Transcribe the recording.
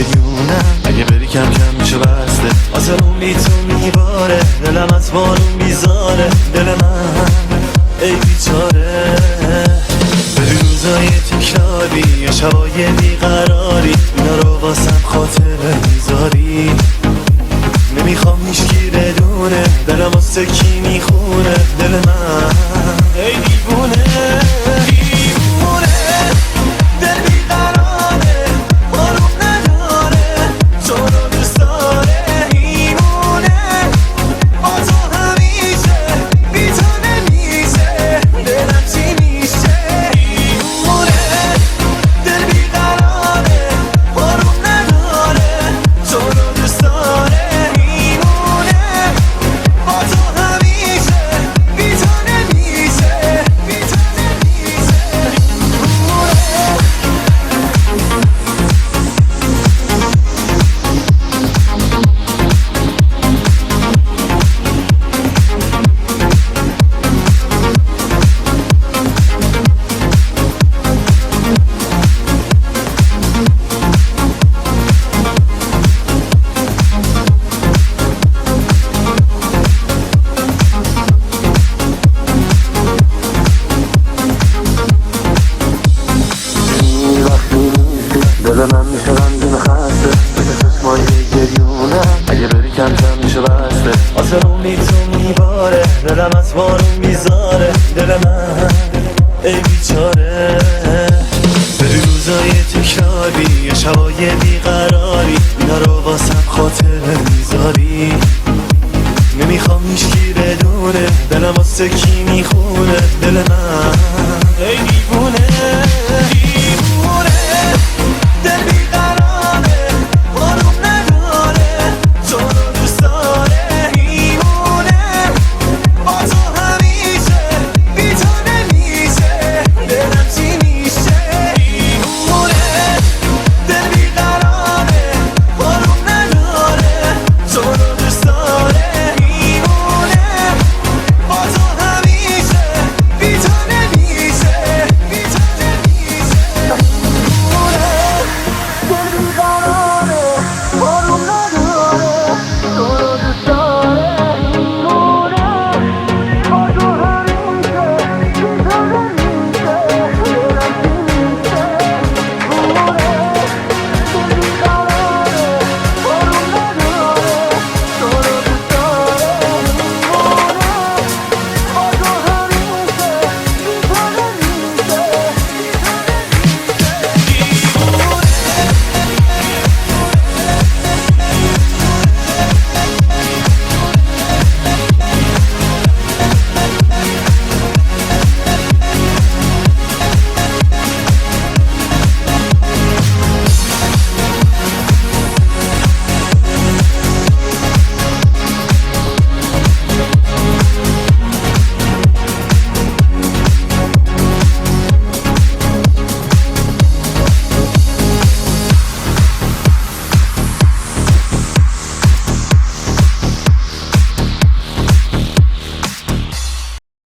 گریونم اگه بری کم کم میشه بسته آسمون بی تو میباره دلم از بارون بیزاره دل من ای بیچاره بری روزای تکراری یا شبای بیقراری اینا رو واسم خاطره میذاری نمیخوام هیچکی بدونه دلم واسه کی میخونه دل من ای دیوونه دیوونه دل بیقراره آروم نداره تو رو دوست داره میمونه با تو همیشه بی تو نمیشه دلم چی میشه دیوونه دل بیقراره آروم نداره تو رو دوست داره دل من میشه غمگین خسته مثل چشمای گریونم اگه بری کم کم میشه بسته آسمون بی تو میباره دلم از بارون میذاره دل من ای بیچاره بری روزای تکراری یا شبای بیقراری اینا رو واسم خاطره میذاری نمیخوام هیچکی بدونه دلم واسه کی میخونه دل من ای دیوونه